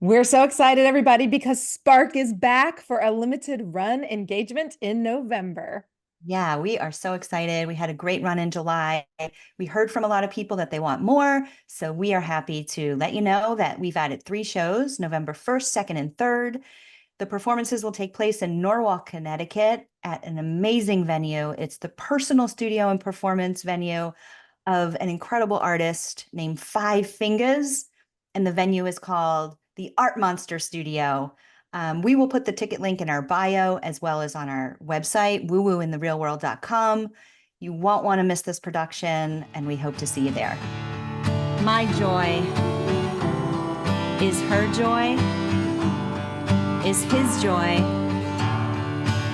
We're so excited, everybody, because Spark is back for a limited run engagement in November. Yeah, we are so excited. We had a great run in July. We heard from a lot of people that they want more. So we are happy to let you know that we've added 3 shows, November 1st, 2nd, and 3rd. The performances will take place in Norwalk, Connecticut at an amazing venue. It's the personal studio and performance venue of an incredible artist named Five Fingers. And the venue is called the Art Monster Studio. We will put the ticket link in our bio as well as on our website, woowoointherealworld.com. You won't want to miss this production, and we hope to see you there. My joy is her joy, is his joy,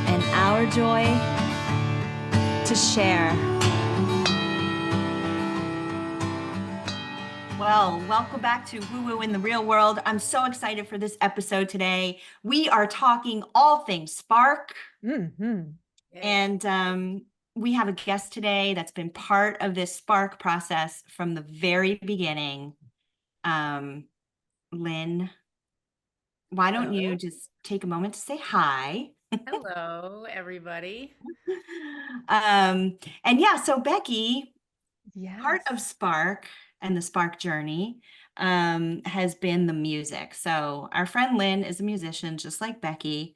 and our joy to share. Well, welcome back to Woo Woo in the Real World. I'm so excited for this episode today. We are talking all things Spark. And we have a guest today that's been part of this Spark process from the very beginning. Lynne, why don't you just take a moment to say hi? Hello, everybody. And yeah, so Becki, Yes. part of Spark and the Spark journey has been the music. So our friend Lynne is a musician, just like Becki.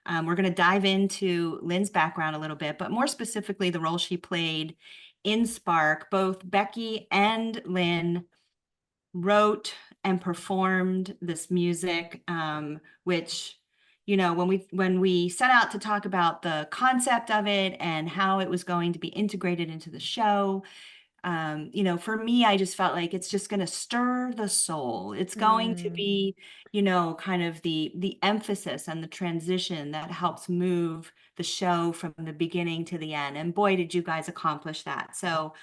We're going to dive into Lynne's background a little bit, but more specifically, the role she played in Spark. Both Becki and Lynne wrote and performed this music, which, you know, when we set out to talk about the concept of it and how it was going to be integrated into the show, you know, for me, I just felt like it's just going to stir the soul. It's going to be, you know, kind of the emphasis and the transition that helps move the show from the beginning to the end. And boy, did you guys accomplish that. So,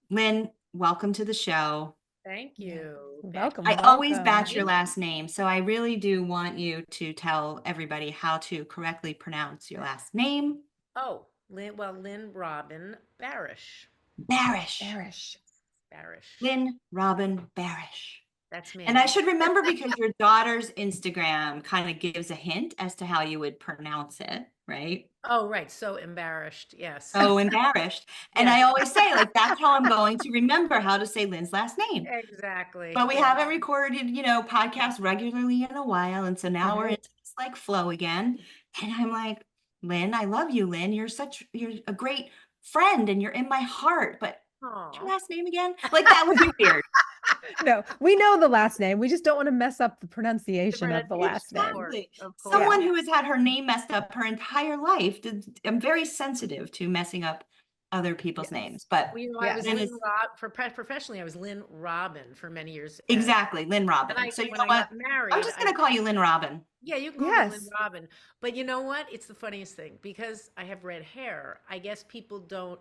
Lynne, welcome to the show. Thank you. Welcome. I always batch your welcome. last name, so I really do want you to tell everybody how to correctly pronounce your last name. Oh, Lynne Robin Barasch. Barasch. Barasch. Lynne Robin Barasch. That's me. And I should remember because your daughter's Instagram kind of gives a hint as to how you would pronounce it, right? Oh, right. So embarrassed. Yes. So embarrassed. And I always say, like, that's how I'm going to remember how to say Lynn's last name. Exactly. But we haven't recorded, you know, podcasts regularly in a while. And so now we're into this like flow again. And I'm like, Lynne, I love you, Lynne. You're a great friend and you're in my heart. But what's your last name again? Like that would be weird. No, we know the last name. We just don't want to mess up the pronunciation of the last name. Exactly. Someone who has had her name messed up her entire life. I'm very sensitive to messing up other people's names. But well, you know, I was Lynne professionally, I was Lynne Robin for many years. Exactly, Lynne Robin. So you know what? Married, I'm just going to call you Lynne Robin. Yeah, you can call me Lynne Robin. But you know what? It's the funniest thing because I have red hair. I guess people don't.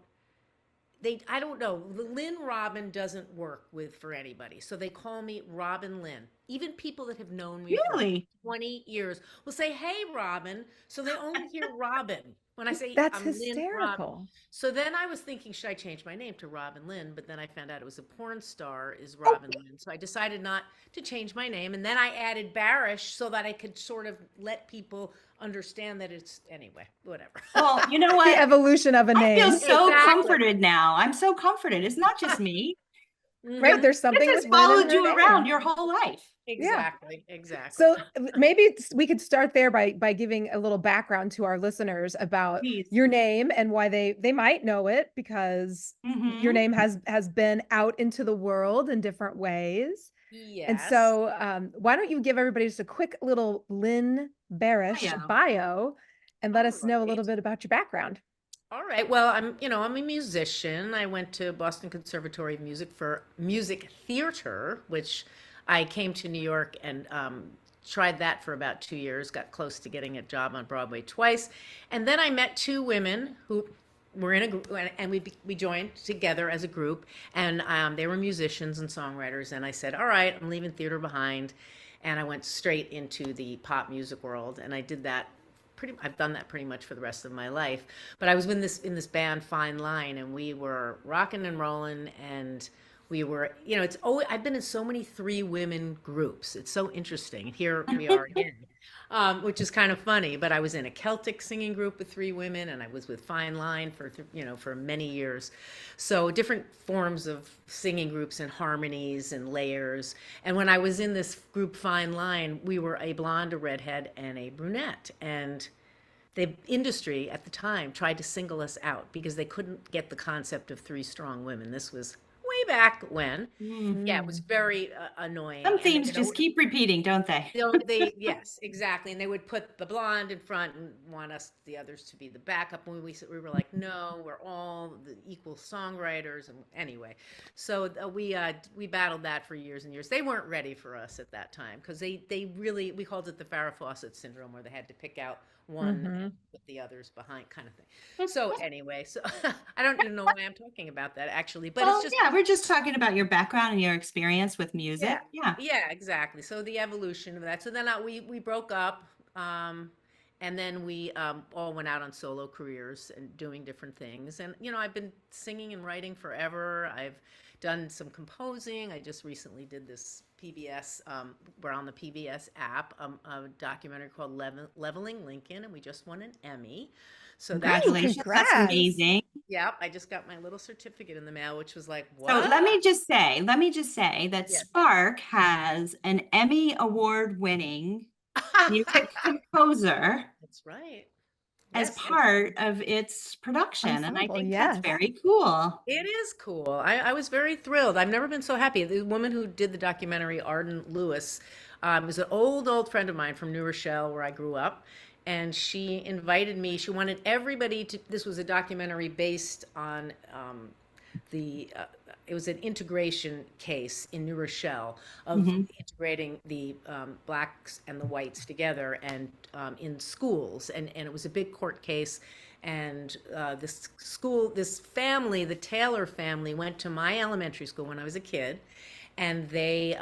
I don't know. Lynne Robin doesn't work for anybody. So they call me Robin Lynne. Even people that have known me for 20 years will say, "Hey, Robin." So they only hear Robin when I say That's I'm hysterical. Lynne Robin. So then I was thinking, should I change my name to Robin Lynne? But then I found out it was a porn star is Robin Lynne. So I decided not to change my name. And then I added Barasch so that I could sort of let people understand that it's anyway, whatever. Well, you know what? The evolution of a name. I feel so comforted now. I'm so comforted. It's not just me. Right? There's something that has followed you around your whole life. Exactly. So maybe we could start there by giving a little background to our listeners about your name and why they might know it because your name has been out into the world in different ways. Yes. And so why don't you give everybody just a quick little Lynne Barasch bio and let us know a little bit about your background. All right. Well, I'm a musician. I went to Boston Conservatory of Music for music theater, which I came to New York and tried that for about 2 years, got close to getting a job on Broadway twice. And then I met 2 women who were in a group and we joined together as a group and they were musicians and songwriters. And I said, all right, I'm leaving theater behind. And I went straight into the pop music world. And I did that I've done that pretty much for the rest of my life. But I was in this band Fine Line and we were rocking and rolling and we were, it's always, I've been in so many three women groups. It's so interesting. Here we are again, which is kind of funny. But I was in a Celtic singing group with three women, and I was with Fine Line for, for many years. So different forms of singing groups and harmonies and layers. And when I was in this group Fine Line, we were a blonde, a redhead, and a brunette. And the industry at the time tried to single us out because they couldn't get the concept of three strong women. This was way back when. Yeah, it was very annoying. Some And themes just keep repeating, don't they? yes, exactly. And they would put the blonde in front and want us, the others, to be the backup. And we were like, no, we're all the equal songwriters. And anyway, so we battled that for years and years. They weren't ready for us at that time because they really, we called it the Farrah Fawcett syndrome, where they had to pick out one and put the others behind, kind of thing. So anyway, so I don't even know why I'm talking about that actually, but Well, it's just, yeah, we're just talking about your background and your experience with yeah, music. Yeah. yeah, exactly. So the evolution of that. So then we broke up, and then we all went out on solo careers and doing different things. And I've been singing and writing forever. I've done some composing. I just recently did this PBS. We're on the PBS app, a documentary called Leveling Lincoln, and we just won an Emmy. So that's Congratulations. That's Congrats. amazing. Yep. I just got my little certificate in the mail, which was like, So what? let me just say that Yes. Spark has an Emmy award winning music composer That's right. as Yes. part of its production. And I Ensemble, think that's yes. very cool. It is cool. I was very thrilled. I've never been so happy. The woman who did the documentary, Arden Lewis, was an old friend of mine from New Rochelle, where I grew up. And she invited me. She wanted everybody to. This was a documentary based on the. It was an integration case in New Rochelle of integrating the blacks and the whites together, and in schools. And it was a big court case. And this family, the Taylor family, went to my elementary school when I was a kid, and they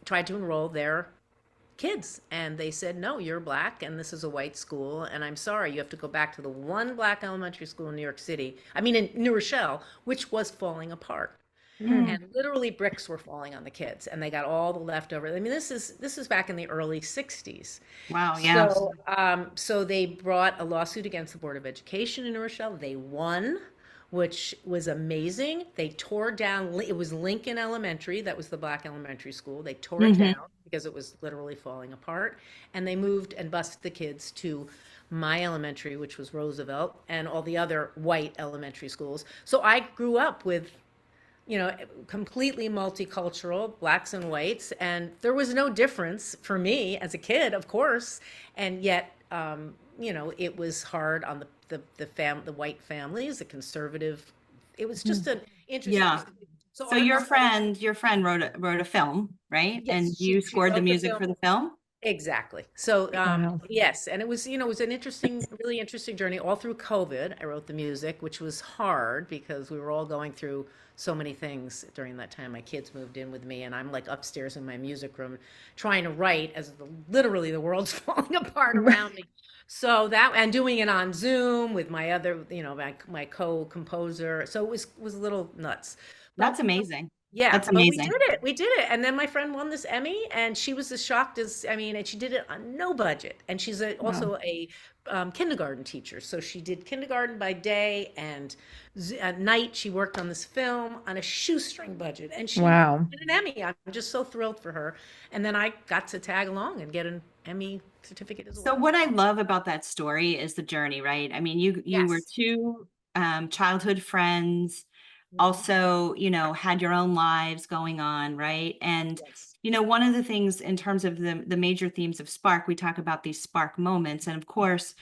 tried to enroll their kids, and they said, no, you're black and this is a white school, and I'm sorry, you have to go back to the one black elementary school in New York City, I mean in New Rochelle, which was falling apart. And literally bricks were falling on the kids, and they got all the leftovers. I mean, this is back in the early 60s. Wow. Yeah. So they brought a lawsuit against the Board of Education in New Rochelle. They won, which was amazing. They tore down, it was Lincoln Elementary, that was the black elementary school. They tore it down because it was literally falling apart. And they moved and bused the kids to my elementary, which was Roosevelt, and all the other white elementary schools. So I grew up with completely multicultural, blacks and whites, and there was no difference for me as a kid, of course, and yet, it was hard on the white families, the conservative. It was just an interesting. Yeah. So your friend wrote a film, right? Yes, And she you scored the wrote the music film. for the film? Exactly. So, Wow. yes, and it was, it was an interesting, really interesting journey all through COVID. I wrote the music, which was hard because we were all going through so many things during that time. My kids moved in with me, and I'm like upstairs in my music room trying to write as literally the world's falling apart around me. So that, and doing it on Zoom with my other, my co-composer. So it was a little nuts. That's amazing. Yeah, That's but we amazing. did it. We did it. And then my friend won this Emmy, and she was as shocked as, I mean, and she did it on no budget. And she's also a kindergarten teacher. So she did kindergarten by day, and at night she worked on this film on a shoestring budget. And she Wow. won an Emmy. I'm just so thrilled for her. And then I got to tag along and get an Emmy certificate as well. So what I love about that story is the journey, right? I mean, you were Yes. two childhood friends, also, had your own lives going on, right? And, Yes. one of the things in terms of the major themes of Spark, we talk about these spark moments. And of course,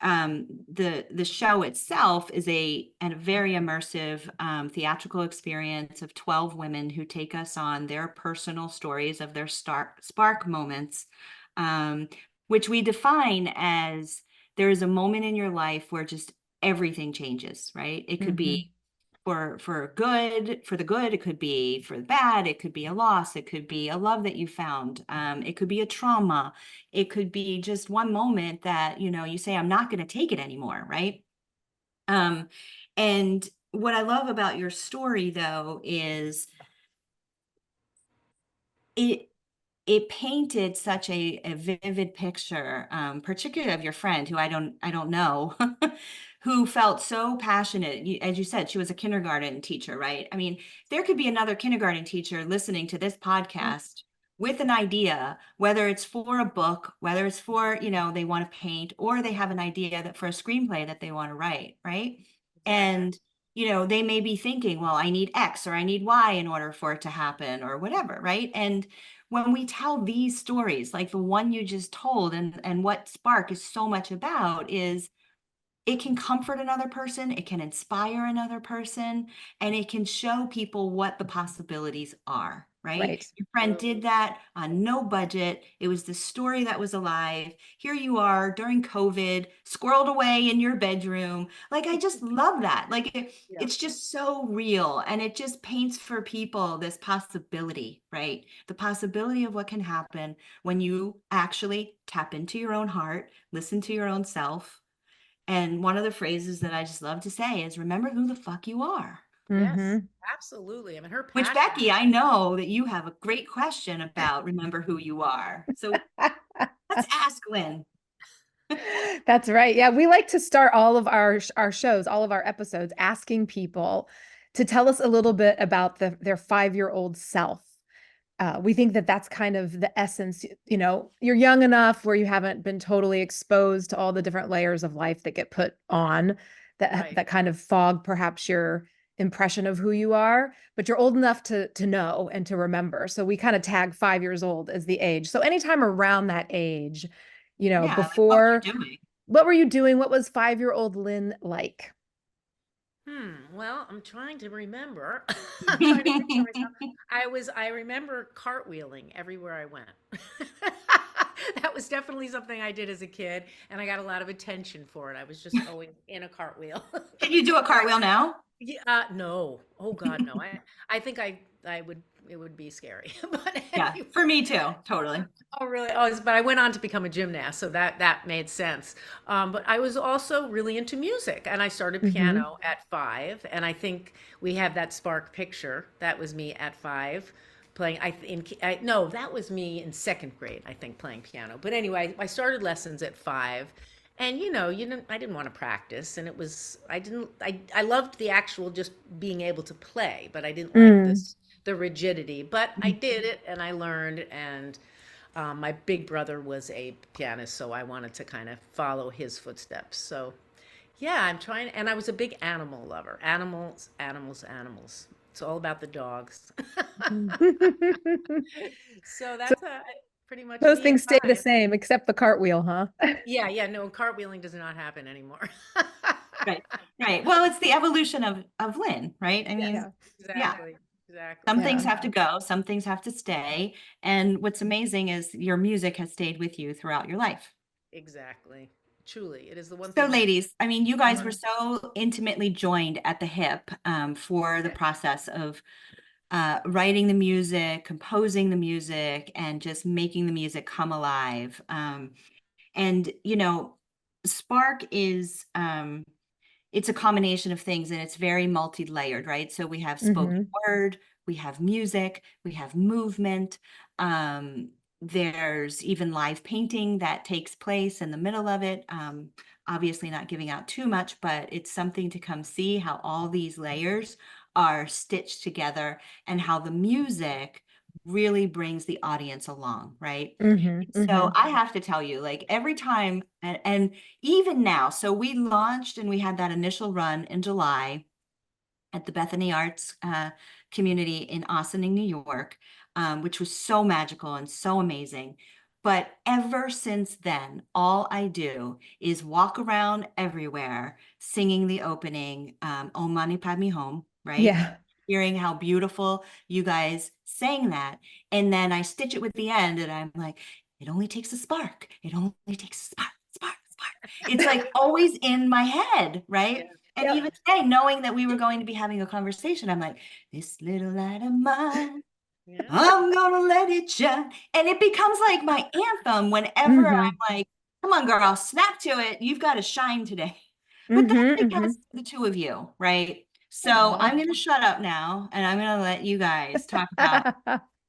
the show itself is a very immersive theatrical experience of 12 women who take us on their personal stories of their spark moments, which we define as there is a moment in your life where just everything changes, right? It could be for the good, it could be for the bad, it could be a loss, it could be a love that you found, it could be a trauma, it could be just one moment that you say, I'm not going to take it anymore, right? And what I love about your story, though, is it it painted such a vivid picture, particularly of your friend who I don't know, who felt so passionate. As you said, she was a kindergarten teacher, right? I mean, there could be another kindergarten teacher listening to this podcast with an idea, whether it's for a book, whether it's for, they want to paint, or they have an idea that for a screenplay that they want to write, right? Exactly. And they may be thinking, well, I need X or I need Y in order for it to happen or whatever, right? And when we tell these stories, like the one you just told, and what Spark is so much about, is it can comfort another person, it can inspire another person, and it can show people what the possibilities are, right? Right. Your friend did that on no budget. It was the story that was alive. Here you are during COVID, squirreled away in your bedroom. Like, I just love that. Like, Yeah. it's just so real, and it just paints for people this possibility, right? The possibility of what can happen when you actually tap into your own heart, listen to your own self. And one of the phrases that I just love to say is, remember who the fuck you are. Yes, Mm-hmm. absolutely. I mean, her Which, passion. Becky, I know that you have a great question about remember who you are. So let's ask Lynne. That's right. Yeah, we like to start all of our shows, all of our episodes, asking people to tell us a little bit about their 5-year-old self. We think that that's kind of the essence. You're young enough where you haven't been totally exposed to all the different layers of life that get put on Right. that kind of fog perhaps your impression of who you are, but you're old enough to know and to remember. So we kind of tag 5 years old as the age. So anytime around that age, Yeah, like what were before, you doing? what were you doing? What was 5-year-old Lynne like? Well, I'm trying to remember. I'm trying to picture myself. I remember cartwheeling everywhere I went. That was definitely something I did as a kid, and I got a lot of attention for it. I was just always in a cartwheel. Can you do a cartwheel now? Yeah, no. Oh God, no. I think I would it would be scary. But Yeah, anyway. for me too, totally. Oh, really? Oh, but I went on to become a gymnast, so that made sense. But I was also really into music, and I started Mm-hmm. piano at 5. And I think we have that spark picture. That was me at 5, playing. No, that was me in second grade. I think playing piano. But anyway, I started lessons at 5, and I didn't want to practice, and it was I didn't I loved the actual just being able to play, but I didn't like Mm. this the rigidity. But I did it, and I learned, and my big brother was a pianist, so I wanted to kind of follow his footsteps. So, yeah, I'm trying, and I was a big animal lover. Animals, animals, animals. It's all about the dogs. So So pretty much those me at things stay the 5. same, except the cartwheel, huh? Yeah, yeah, no, cartwheeling does not happen anymore. Right, right. Well, it's the evolution of Lynne, right? I mean, Yes, Yeah. yeah. exactly, Some exactly. things Yeah. have to go, some things have to stay. And what's amazing is your music has stayed with you throughout your life. Exactly. Truly, it is the one So, thing that. ladies, I mean, you guys were Mhm. so intimately joined at the hip, for the process of writing the music, composing the music, and just making the music come alive. And, Spark is, it's a combination of things, and it's very multi-layered, right? So we have spoken Mm-hmm. word, we have music, we have movement. Um, there's even live painting that takes place in the middle of it. Obviously not giving out too much, but it's something to come see how all these layers are stitched together and how the music really brings the audience along, right? Mm-hmm. So Mm-hmm. I have to tell you, like every time, and even now, so we launched and we had that initial run in July at the Bethany Arts community in Ossining, New York, which was so magical and so amazing. But ever since then, all I do is walk around everywhere singing the opening, Om Mani Padme Hum, right? And Yeah. hearing how beautiful you guys sang that. And then I stitch it with the end, and I'm like, it only takes a spark. It only takes a spark, spark, spark. It's like always in my head, Yeah. right? And Yep. even today, knowing that we were going to be having a conversation, I'm like, this little light of mine, Yeah. I'm gonna let it shine. And it becomes like my anthem whenever Mm-hmm. I'm like, come on, girl, snap to it. You've got to shine today. But that's Mm-hmm. Mm-hmm. because of the two of you, right? So I'm going to shut up now and I'm going to let you guys talk about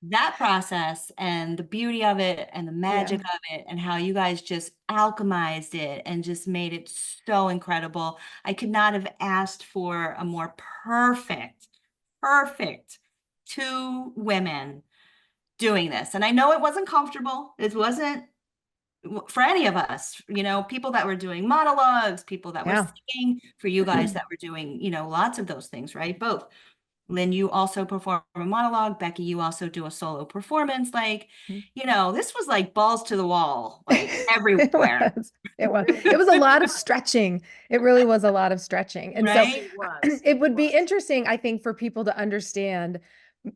that process and the beauty of it and the magic of it and how you guys just alchemized it and just made it so incredible. I could not have asked for a more perfect two women doing this. And I know it wasn't comfortable. It wasn't for any of us, people that were doing monologues, people that were singing, for you guys that were doing, lots of those things, right? Both. Lynne, you also perform a monologue. Becky, you also do a solo performance. Like, this was like balls to the wall, like everywhere. It was a lot of stretching. It really was a lot of stretching. And right? So it would be interesting, I think, for people to understand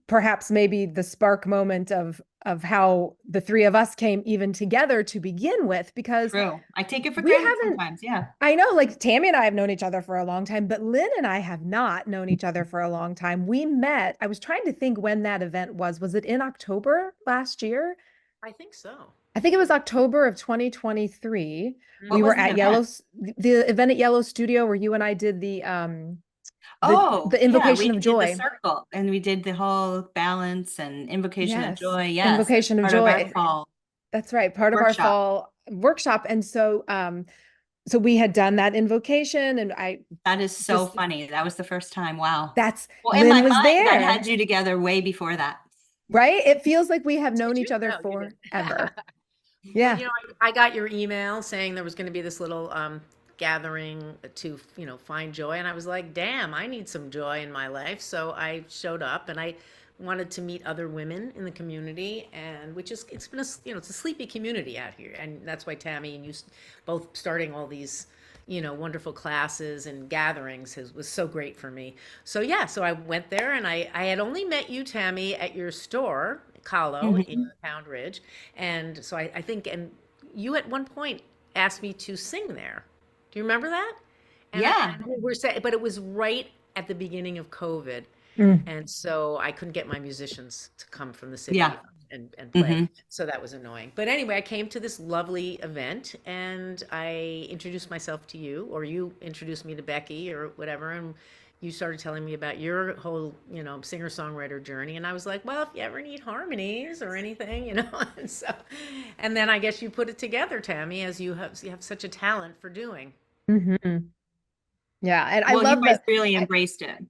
perhaps maybe the spark moment of how the three of us came even together to begin with, because True. I take it for granted sometimes. Yeah. I know, like Tami and I have known each other for a long time, but Lynne and I have not known each other for a long time. We met, I was trying to think when that event was. Was it in October last year? I think so. I think it was October of 2023. What We was were the at event? the event at Yellow Studio where you and I did the yeah, invocation we of did joy. the circle and we did the whole balance and invocation of joy. Yes. Invocation of Part joy. of our fall. That's right. Part of our fall workshop. And so so we had done that invocation and that is so funny. That was the first time. Wow. Well, in my mind, there. I had you together way before that. Right? It feels like we have known each other forever. Yeah. Well, I got your email saying there was going to be this little gathering to, find joy. And I was like, damn, I need some joy in my life. So I showed up and I wanted to meet other women in the community, and it's been it's a sleepy community out here. And that's why Tami and you both starting all these, wonderful classes and gatherings was so great for me. So yeah, so I went there and I had only met you, Tami, at your store, Kahlo, in Pound Ridge. And so I think, and you at one point asked me to sing there. Do you remember that? And but it was right at the beginning of COVID. And so I couldn't get my musicians to come from the city and play. So that was annoying. But anyway, I came to this lovely event and I introduced myself to you, or you introduced me to Becky or whatever. And you started telling me about your whole, singer-songwriter journey. And I was like, well, if you ever need harmonies or anything, and then I guess you put it together, Tami, as you have such a talent for doing. Yeah. And I love you guys really embraced it.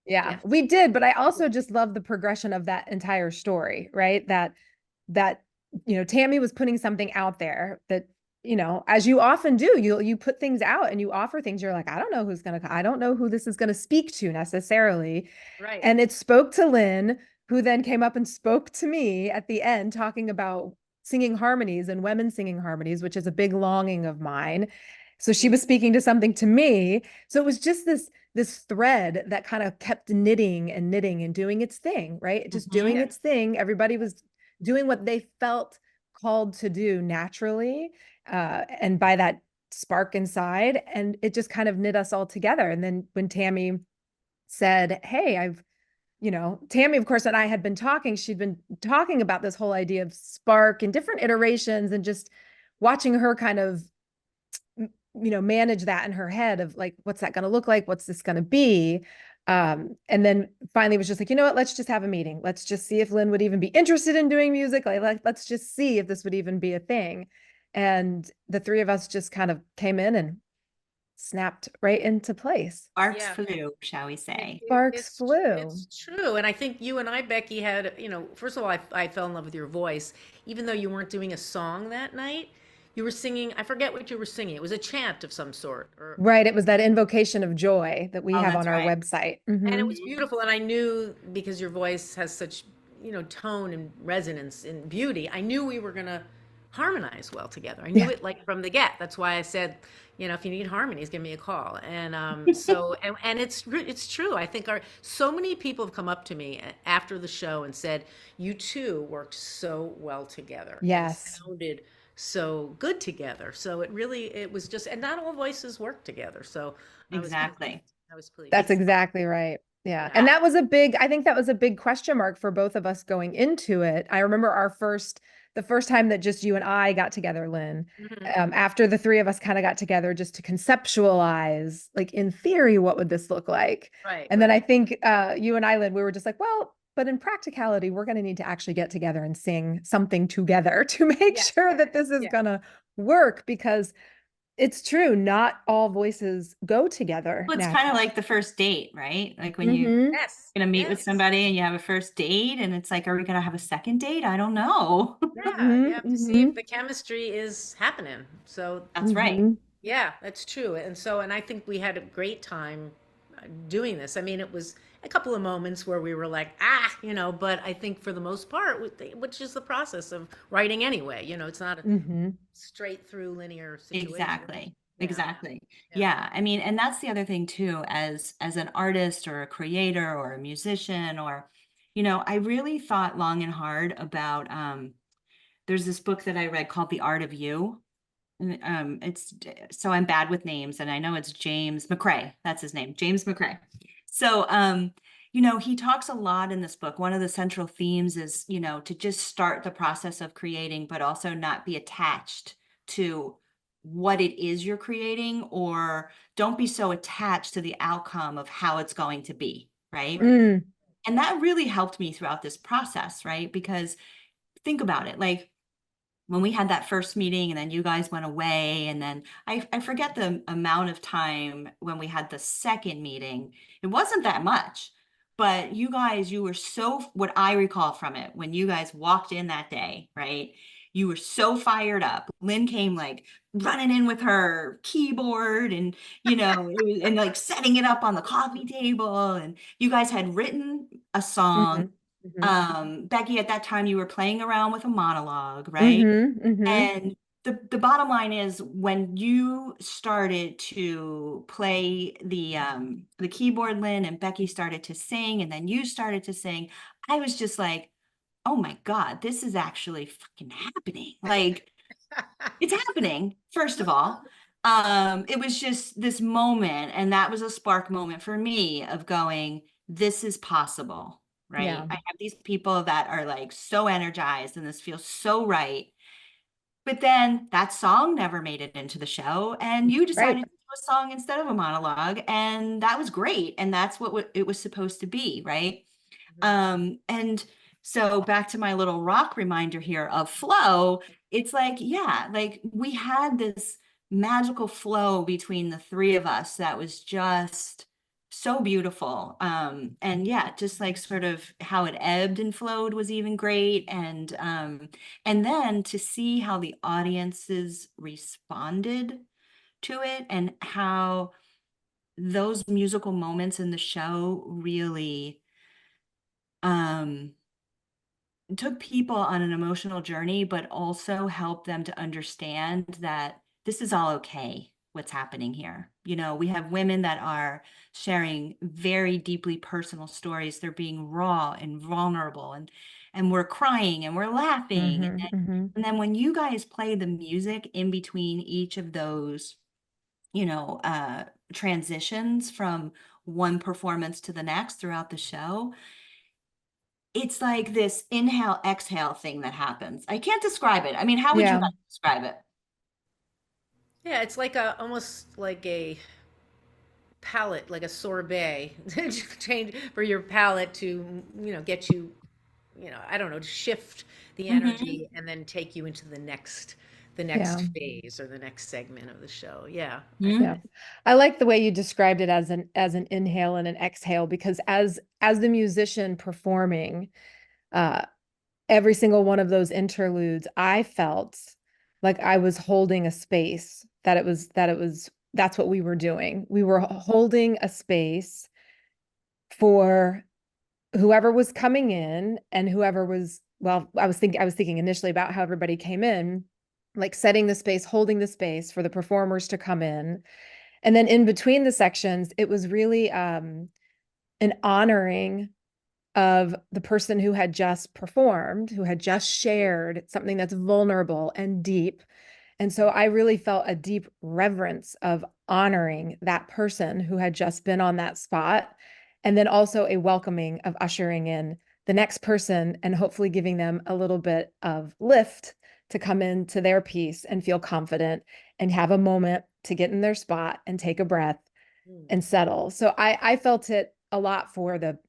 Yeah, we did. But I also just love the progression of that entire story, right? That, Tami was putting something out there that, as you often do, you put things out and you offer things. You're like, I don't know who this is going to speak to necessarily. Right. And it spoke to Lynne, who then came up and spoke to me at the end, talking about singing harmonies and women singing harmonies, which is a big longing of mine. So she was speaking to something to me. So it was just this thread that kind of kept knitting and doing its thing, right? Just doing its thing. Everybody was doing what they felt called to do naturally. And by that spark inside, and it just kind of knit us all together. And then when Tami said, hey, Tami, of course, and I had been talking, she'd been talking about this whole idea of spark and different iterations, and just watching her kind of manage that in her head of like, what's that going to look like? What's this going to be? And then finally was just like, you know what, let's just have a meeting. Let's just see if Lynne would even be interested in doing music. Let's just see if this would even be a thing. And the three of us just kind of came in and snapped right into place. Sparks flew, shall we say. Sparks flew. It's true. And I think you and I, Becky, had, first of all, I fell in love with your voice, even though you weren't doing a song that night. You were singing, I forget what you were singing. It was a chant of some sort. Right. It was that invocation of joy that we have on our website. And it was beautiful. And I knew, because your voice has such, tone and resonance and beauty, I knew we were going to harmonize well together. I knew it like from the get. That's why I said, if you need harmonies, give me a call. And so, and it's true. I think so many people have come up to me after the show and said, you two worked so well together. Yes. Sounded so good together. So it was just, and not all voices work together. So I was pleased. That's exactly right. Yeah. And that was I think that was a big question mark for both of us going into it. I remember the first time that just you and I got together, Lynn, Mhm. after the three of us kind of got together just to conceptualize, like in theory, what would this look like? Right, And then I right. think you and I, Lynn, we were just like, well, but in practicality, we're going to need to actually get together and sing something together to make Yes. sure that this is Yeah. going to work, because it's true, not all voices go together Well, it's kind of naturally. like the first date, right? Like when you're Mm-hmm. Yes. gonna meet with Yes. somebody and you have a first date, and it's like, are we gonna have a second date? I don't know. Yeah, you Mm-hmm. have to see Mm-hmm. if the chemistry is happening. So, That's right. Mm-hmm. yeah, that's true. And I think we had a great time doing this. I mean, it was a couple of moments where we were like, but I think for the most part, which is the process of writing anyway, it's not a Mm-hmm. straight through linear situation. Exactly. Yeah, Exactly. yeah. Yeah. I mean, and that's the other thing too, as an artist or a creator or a musician, or, I really thought long and hard about there's this book that I read called The Art of You. It's so I'm bad with names, and I know it's James McCrae. That's his name, James McCrae. So, he talks a lot in this book. One of the central themes is, to just start the process of creating, but also not be attached to what it is you're creating, or don't be so attached to the outcome of how it's going to be, right? Right. Mm. And that really helped me throughout this process, right? Because think about it, like when we had that first meeting and then you guys went away, and then I forget the amount of time when we had the second meeting. It wasn't that much, but you were so, what I recall from it, when you guys walked in that day, right? You were so fired up. Lynn came like running in with her keyboard, and and like setting it up on the coffee table, and you guys had written a song. Mm-hmm. Mm-hmm. Becky, at that time you were playing around with a monologue, right? Mm-hmm. Mm-hmm. And the bottom line is, when you started to play the keyboard, Lynn, and Becky started to sing, and then you started to sing, I was just like, oh my God, this is actually fucking happening. Like, it's happening, first of all. It was just this moment, and that was a spark moment for me of going, this is possible, right? Yeah. I have these people that are like so energized, and this feels so right. But then that song never made it into the show, and you Right. decided to do a song instead of a monologue, and that was great, and that's what it was supposed to be, right? Mhm. And so back to my little rock reminder here of flow, it's like, yeah, like we had this magical flow between the three of us that was just so beautiful. And yeah, just like sort of how it ebbed and flowed was even great. And then to see how the audiences responded to it, and how those musical moments in the show really um took people on an emotional journey, but also helped them to understand that this is all okay, what's happening here. We have women that are sharing very deeply personal stories. They're being raw and vulnerable, and we're crying and we're laughing. Mm-hmm. Mm-hmm. And then when you guys play the music in between each of those, you know, uh, transitions from one performance to the next throughout the show, it's like this inhale, exhale thing that happens. I can't describe it. I mean, how would you Yeah. guys describe it? Yeah, it's like almost like a palette, like a sorbet, change for your palette to, get you, I don't know, to shift the Hmm. energy and then take you into the Yeah. next phase or the next segment of the show. Yeah, I Hmm. Yeah. I like the way you described it as an inhale and an exhale, because as the musician performing, uh every single one of those interludes, I felt like I was holding a space, that's what we were doing. We were holding a space for whoever was coming in, and whoever was, well, I was thinking initially about how everybody came in, like setting the space, holding the space for the performers to come in. And then in between the sections, it was really an honoring of the person who had just performed, who had just shared something that's vulnerable and deep. And so I really felt a deep reverence of honoring that person who had just been on that spot. And then also a welcoming of ushering in the next person and hopefully giving them a little bit of lift to come into their piece and feel confident and have a moment to get in their spot and take a breath and settle. So I felt it a lot for the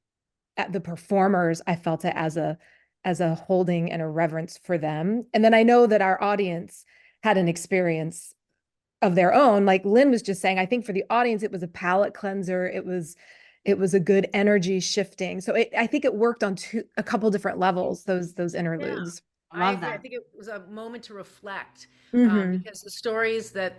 performers. I felt it as a holding and a reverence for them. And then I know that our audience had an experience of their own. Like Lynne was just saying, I think for the audience, it was a palate cleanser. It was a good energy shifting. So I think it worked on a couple different levels, those interludes. Yeah, I agree. I think it was a moment to reflect, Mm-hmm. because the stories that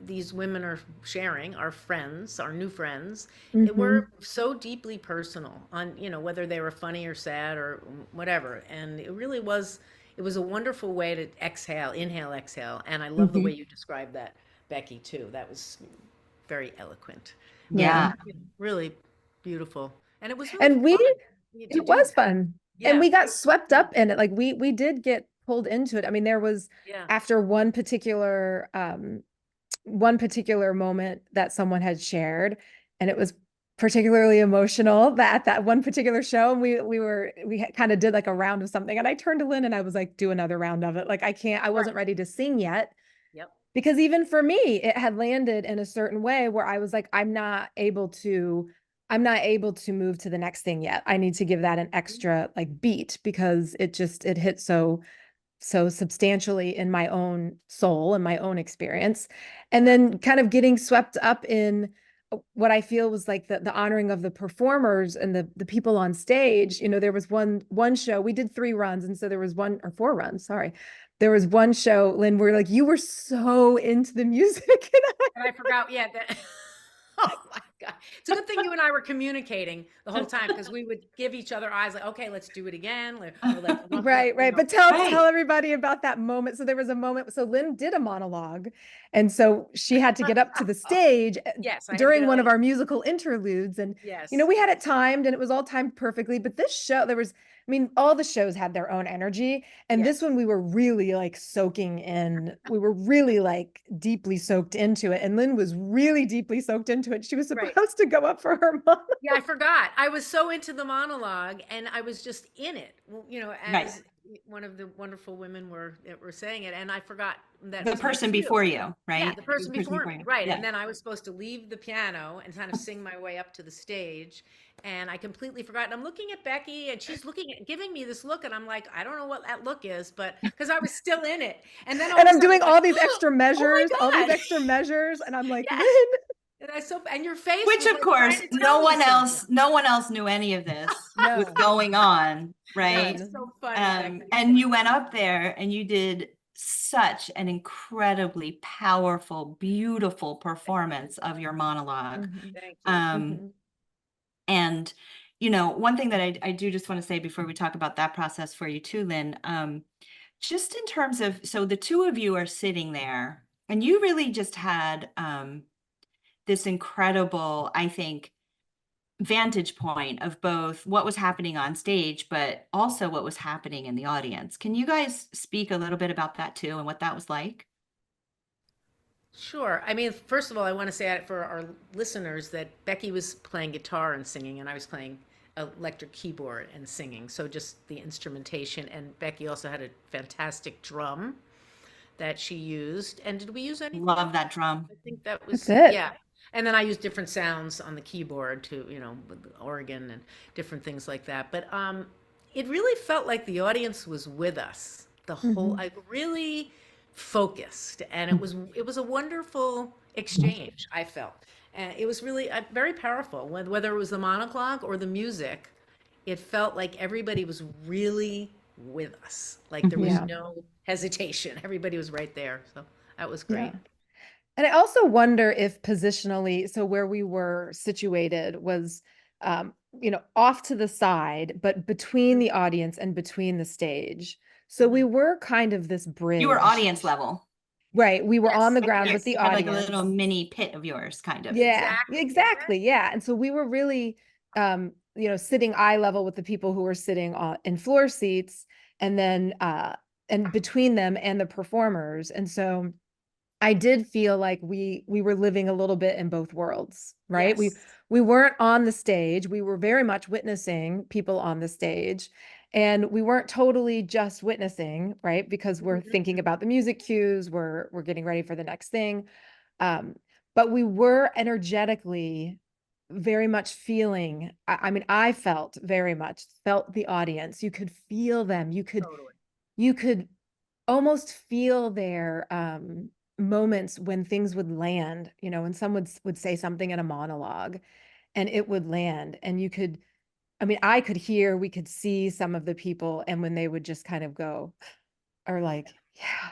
these women are sharing, our friends, our new friends, it Mm-hmm. were so deeply personal on, whether they were funny or sad or whatever. And it really was, it was a wonderful way to exhale, inhale, exhale. And I love the Mm-hmm. way you described that, Becky, too. That was very eloquent. Yeah. Really beautiful. And it was really And fun to it do was that. fun. And Yeah. we got swept up in it. Like we did get pulled into it. I mean, there was Yeah. after one particular moment that someone had shared, and it was particularly emotional that one particular show. And we kind of did like a round of something. And I turned to Lynn and I was like, do another round of it. Like I wasn't ready to sing yet. Yep. Because even for me, it had landed in a certain way where I was like, I'm not able to move to the next thing yet. I need to give that an extra like beat because it hit so substantially in my own soul and my own experience. And then kind of getting swept up in what I feel was like the honoring of the performers and the people on stage. There was one show, we did 3 runs. And so there was 1 or 4 runs, sorry. There was one show, Lynn, where like you were so into the music. And I forgot, yeah, that. Oh my God. It's a good thing you and I were communicating the whole time because we would give each other eyes like, okay, let's do it again. Or like, Right. But tell Right. everybody about that moment. So there was a moment. So Lynn did a monologue. And so she had to get up to the stage Yes, I had to during get one up. of our musical interludes. And, Yes. we had it timed and it was all timed perfectly. But this show, all the shows had their own energy. And this Yes. one we were really like soaking in. We were really like deeply soaked into it. And Lynn was really deeply soaked into it. She was Right. supposed to go up for her monologue. Yeah, I forgot. I was so into the monologue and I was just in it, as one of the wonderful women were saying it. And I forgot that The was my person cue. before you, right? Yeah, the person before me, you. right. Yeah. And then I was supposed to leave the piano and kind of sing my way up to the stage. And I completely forgot. And I'm looking at Becky and she's giving me this look. And I'm like, I don't know what that look is, but because I was still in it. And then all And of a I'm sudden, doing like, all these extra measures, oh my God. And I'm like, Yes. Lynn. And your face Which was of like course, trying to tell me something. no one else knew any of this was No. going on, right? That's so funny, Becky. And you went up there and you did such an incredibly powerful, beautiful performance of your monologue. Thank you. And one thing that I do just want to say before we talk about that process for you too, Lynn, just in terms of, so the two of you are sitting there and you really just had this incredible, I think, vantage point of both what was happening on stage, but also what was happening in the audience. Can you guys speak a little bit about that too and what that was like? Sure. I mean, first of all, I want to say for our listeners that Becky was playing guitar and singing, and I was playing electric keyboard and singing. So just the instrumentation. And Becky also had a fantastic drum that she used. And did we use anything? Love that drum. I think that was, That's it. yeah. And then I used different sounds on the keyboard to, with the organ and different things like that. But it really felt like the audience was with us the whole, I really focused, and it was a wonderful exchange, I felt. And it was really very powerful, whether it was the monologue or the music. It felt like everybody was really with us. Like there was Yeah. no hesitation. Everybody was right there. So that was great. Yeah. And I also wonder if positionally, so where we were situated was, off to the side, but between the audience and between the stage. So we were kind of this bridge. You were audience level. Right. We were Yes. on the ground with the You had like audience. a little mini pit of yours, kind of. Yeah, Exactly. exactly. Yeah. And so we were really, sitting eye level with the people who were sitting in floor seats, and then, and between them and the performers. And so I did feel like we were living a little bit in both worlds, right? Yes. We weren't on the stage. We were very much witnessing people on the stage. And we weren't totally just witnessing, right? Because we're thinking about the music cues, we're getting ready for the next thing. Um, but we were energetically very much feeling, I mean, I felt very much felt the audience. You could feel them. Totally. You could almost feel their moments when things would land, you know, when someone would say something in a monologue and it would land. And you could, I mean, I could hear, we could see some of the people, and when they would just kind of go, or like, yeah,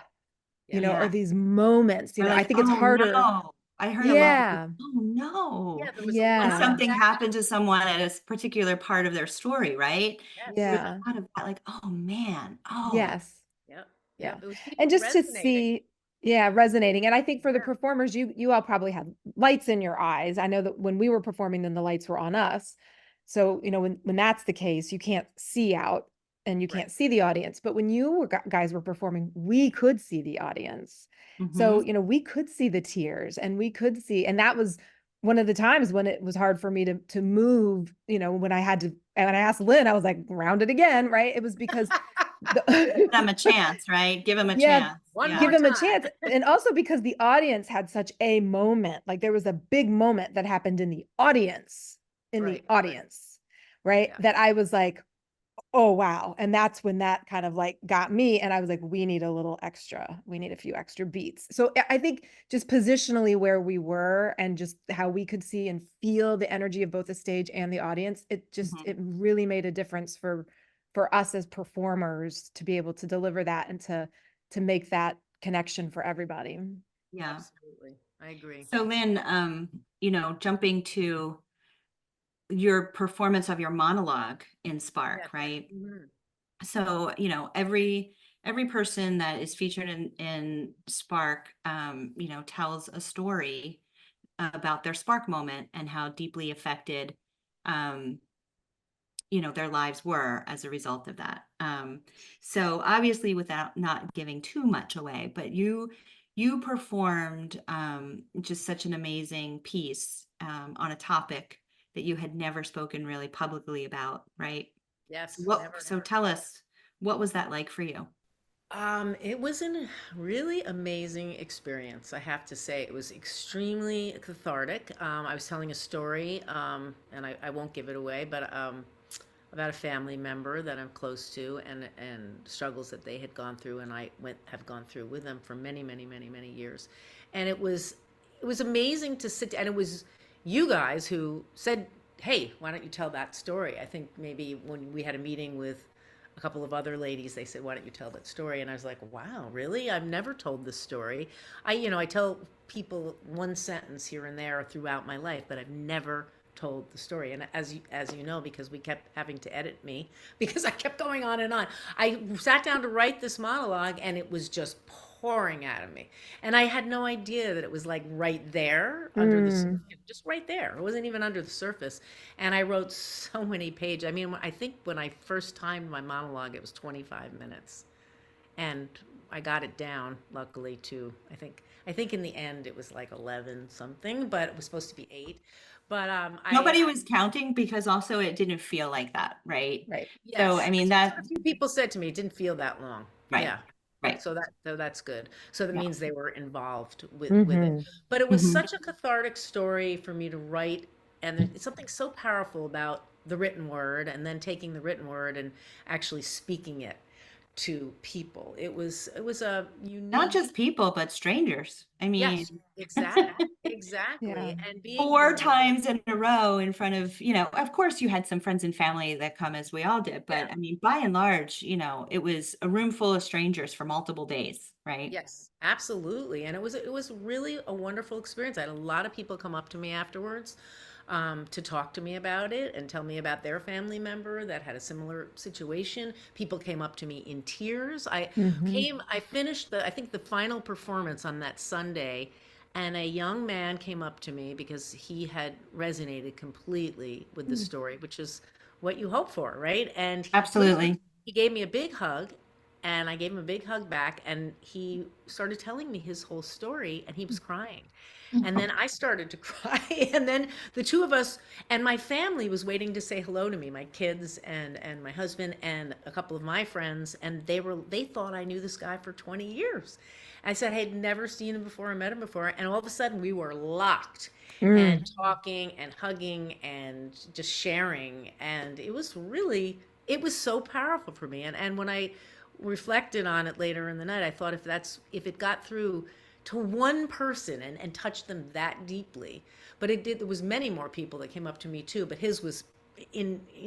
you Yeah. know, or Yeah. these moments, you Or know, I like, think it's oh harder. no. I heard a lot of, Yeah. oh no. Yeah, there was a When lot of Yeah. something that. happened to someone at a particular part of their story, right? There Yes. was Yeah. a lot of that, like, oh man, oh, Yes. Yep. Yeah. Yep. It was And people just to resonating. see, yeah, resonating. And I think for the Yeah. performers, you all probably had lights in your eyes. I know that when we were performing, then the lights were on us. So, you know, when that's the case, you can't see out and you Right. can't see the audience. But when you were guys were performing, we could see the audience. So, hmm you know, we could see the tears, and we could see, and that was one of the times when it was hard for me to move, you know, when I had to, and I asked Lynn, I was like, round it again, right? It was because Give the them a chance, right? Give them a yeah, chance. One Yeah. give more him a time. chance. And also because the audience had such a moment, like there was a big moment that happened in the Right. Right. audience, right? Yeah. That I was like, oh, wow. And that's when that kind of like got me. And I was like, we need a little extra, we need a few extra beats. So I think just positionally where we were and just how we could see and feel the energy of both the stage and the audience, Mhm. it really made a difference for us as performers to be able to deliver that and to make that connection for everybody. Yeah. Absolutely. I agree. So Lynn, jumping to your performance of your monologue in Yes. Spark, right? Mhm. So, every person that is featured in Spark, tells a story about their Spark moment and how deeply affected um, their lives were as a result of that. So obviously, without not giving too much away, but you performed just such an amazing piece on a topic that you had never spoken really publicly about, right? Yes. What? Never, So never. tell us, what was that like for you? It was a really amazing experience. I have to say, it was extremely cathartic. I was telling a story, and I won't give it away, but about a family member that I'm close to, and struggles that they had gone through, and have gone through with them for many, many, many, many years, and it was amazing to sit. And it was you guys who said, "Hey, why don't you tell that story?" I think maybe when we had a meeting with a couple of other ladies, they said, "Why don't you tell that story?" And I was like, "Wow, really? I've never told this story." I tell people one sentence here and there throughout my life, but I've never told the story. And as you know, because we kept having to edit me because I kept going on and on. I sat down to write this monologue, and it was just pouring out of me. And I had no idea that it was like right there under the Mm, just right there. It wasn't even under the surface. And I wrote so many pages. I mean, I think when I first timed my monologue, it was 25 minutes. And I got it down, luckily, to I think in the end it was like 11 something, but it was supposed to be 8. But Nobody was counting because also it didn't feel like that, right? right. So I yes, mean that's that, what a few people said to me. It didn't feel that long. right, Yeah. right, So that's good. So that yeah. means they were involved with it. Hmm. But it was hmm such a cathartic story for me to write, and it's something so powerful about the written word, and then taking the written word and actually speaking it to people. It was a Not unique. just people, but strangers. I Yes, mean, exactly. Yeah. Exactly. And being four vulnerable. times in a row in front of, of course you had some friends and family that come as we all did, Yeah. but I mean, by and large, it was a room full of strangers for multiple days, right? Yes, absolutely. And it was really a wonderful experience. I had a lot of people come up to me afterwards, to talk to me about it and tell me about their family member that had a similar situation. People came up to me in tears. Hmm. I finished I think the final performance on that Sunday, and a young man came up to me because he had resonated completely with the story, which is what you hope for, right? And Absolutely. he gave me a big hug, and I gave him a big hug back, and he started telling me his whole story, and he was crying. And then I started to cry, and then the two of us and my family was waiting to say hello to me, my kids and my husband and a couple of my friends, and they thought I knew this guy for 20 years. I said I had never seen him before or met him before, and all of a sudden we were locked and talking and hugging and just sharing, and it was so powerful for me. And when I reflected on it later in the night, I thought if it got through to one person and touched them that deeply, but it did. There was many more people that came up to me too, but his was in, the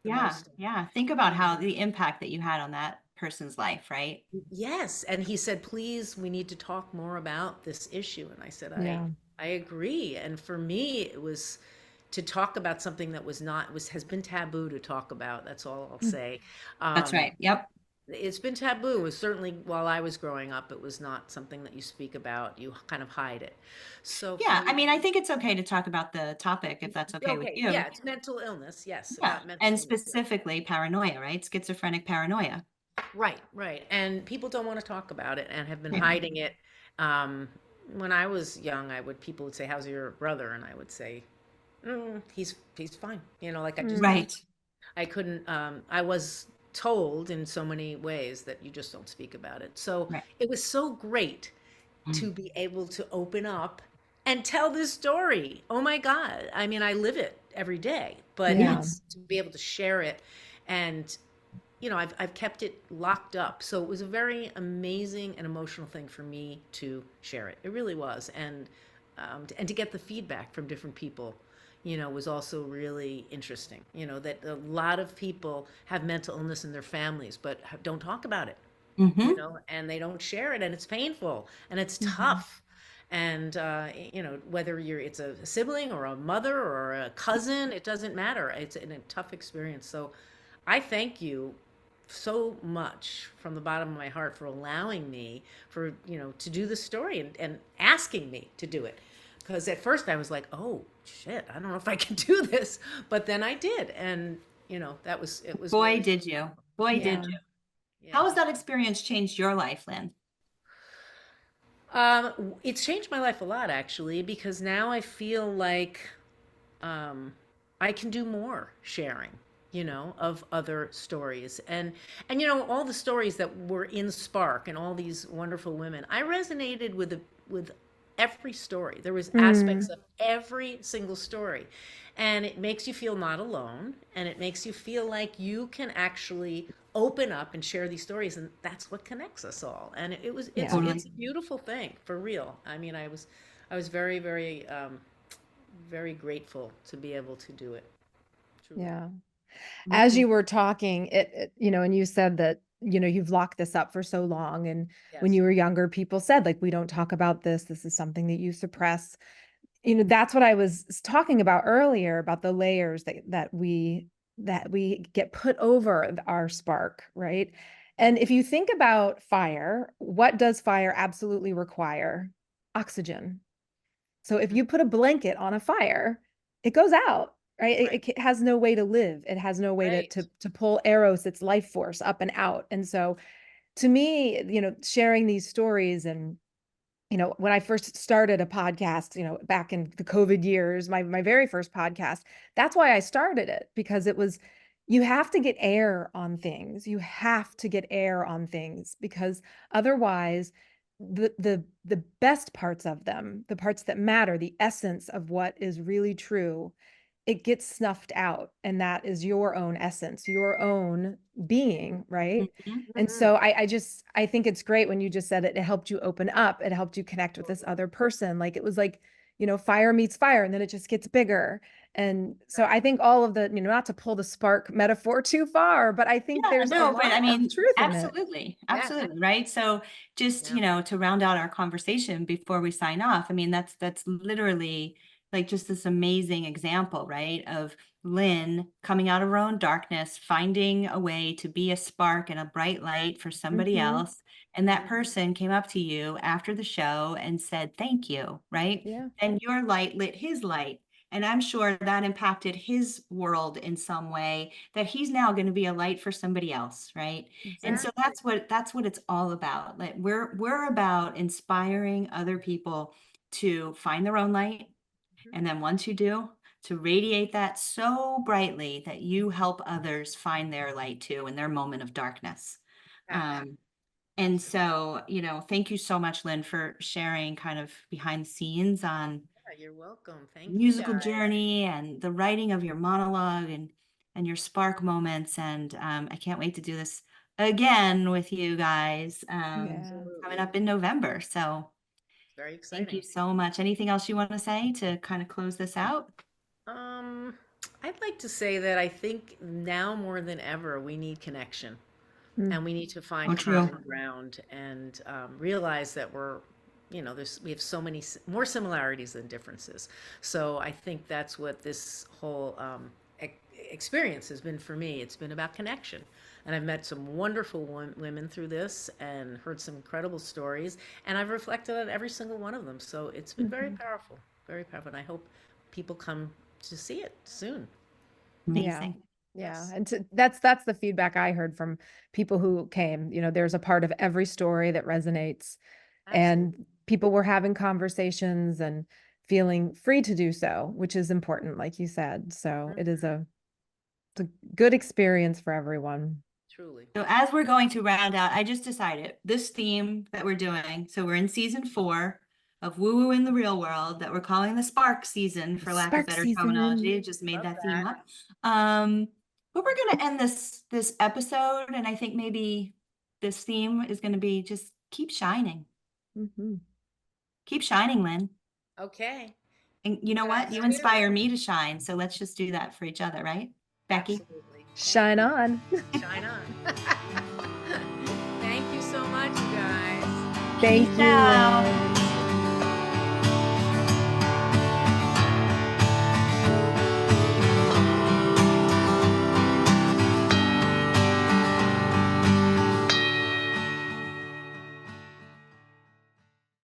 Yeah, most. yeah. Think about how the impact that you had on that person's life, right? Yes, and he said, "Please, we need to talk more about this issue." And I said, Yeah. I agree. And for me, it was to talk about something that was not was has been taboo to talk about. That's all I'll say. That's Um, right. Yep. it's been taboo. It was certainly while I was growing up, it was not something that you speak about. You kind of hide it. So for Yeah. I me, mean, I think it's okay to talk about the topic if that's okay with okay, you. yeah, it's mental illness. Yes, Yeah. about mental And illness. Yeah. specifically paranoia, right? Schizophrenic paranoia. Right, right. And people don't want to talk about it and have been Right. hiding it. Um, when I was young, people would say, "How's your brother?" And I would say, he's fine." Like Right. I couldn't. I was told in so many ways that you just don't speak about it. So Right. it was so great to be able to open up and tell this story. Oh my God. I mean, I live it every day, but Yeah. it's to be able to share it. And I've kept it locked up. So it was a very amazing and emotional thing for me to share it. It really was, and to get the feedback from different people, was also really interesting. That a lot of people have mental illness in their families, but don't talk about it. Mm-hmm. And they don't share it, and it's painful and it's Mhm. tough. And whether it's a sibling or a mother or a cousin, it doesn't matter. It's a tough experience. So I thank you so much from the bottom of my heart for allowing me to do the story and asking me to do it, because at first I was like, oh shit, I don't know if I can do this, but then I did. And it was Boy, really, did you. Boy, yeah, did Yeah. you. yeah. How has that experience changed your life, Lynn? It's changed my life a lot, actually, because now I feel like um, I can do more sharing, of other stories, and all the stories that were in Spark and all these wonderful women. I resonated with every story. There was aspects Mm. of every single story, and it makes you feel not alone, and it makes you feel like you can actually open up and share these stories, and that's what connects us all. And it was Yeah. it's Totally. a beautiful thing, for real. I mean, I was very, very very grateful to be able to do it. Truly. Yeah. As Mm-hmm. you were talking, and you said that, you've locked this up for so long. And when Yes. you were younger, people said, like, we don't talk about this. This is something that you suppress. That's what I was talking about earlier about the layers that we get put over our spark, right? And if you think about fire, what does fire absolutely require? Oxygen. So if Mhm. you put a blanket on a fire, it goes out, right? Right. It has no way to live. It has no way to, Right. to to pull Eros, its life force, up and out. And so to me, sharing these stories, and when I first started a podcast, back in the COVID years, my very first podcast, that's why I started it, because it was, you have to get air on things. You have to get air on things, because otherwise the best parts of them, the parts that matter, the essence of what is really true, it gets snuffed out. And that is your own essence, your own being, right? Mm-hmm. And Mhm. so I think it's great when you just said it helped you open up, it helped you connect with this other person. Like, it was like, fire meets fire, and then it just gets bigger. And so I think all of the, not to pull the spark metaphor too far, but I think Yeah, there's a no, but I lot of mean, truth in it. absolutely, Yes. absolutely, right? So just, Yeah. to round out our conversation before we sign off, I mean, that's literally like just this amazing example, right? Of Lynn coming out of her own darkness, finding a way to be a spark and a bright light for somebody Hmm. else. And that person came up to you after the show and said, thank you, right? Yeah. And your light lit his light. And I'm sure that impacted his world in some way, that he's now going to be a light for somebody else, right? And so Exactly. that's what it's all about. Like we're about inspiring other people to find their own light. And then once you do, to radiate that so brightly that you help others find their light too in their moment of darkness. Absolutely. And so, thank you so much, Lynn, for sharing kind of behind the scenes on Yeah, you're welcome. Thank you musical guys. journey and the writing of your monologue and your spark moments. And I can't wait to do this again with you guys Yeah. coming Absolutely. up in November. So Very thank you exciting. so much. Anything else you want to say to kind of close this out? Um, I'd like to say that I think now more than ever, we need connection Mm. and we need to find Oh, true. common ground and realize that we have so many more similarities than differences. So I think that's what this whole experience has been for me. It's been about connection. And I've met some wonderful women through this and heard some incredible stories. And I've reflected on every single one of them. So it's been very Mhm. powerful, very powerful. And I hope people come to see it soon. Yeah. Amazing. Yeah. Yes, And that's the feedback I heard from people who came. There's a part of every story that resonates, absolutely. and people were having conversations and feeling free to do so, which is important, like you said. So Mhm. it's a good experience for everyone. Truly. So as we're going to round out, I just decided this theme that we're doing. So we're in season 4 of Woo Woo in the Real World that we're calling the Spark season, for lack of Spark better terminology. I season. just made Love that theme that. up. But we're going to end this episode, and I think maybe this theme is going to be just keep shining. Mhm. Keep shining, Lynn. Okay. And you You know what? guys You too. inspire me to shine. So let's just do that for each other, right? Becky? Absolutely. Thank Shine you. on. Shine on. Thank you so much, you guys. Thank Peace you, out. Lynn.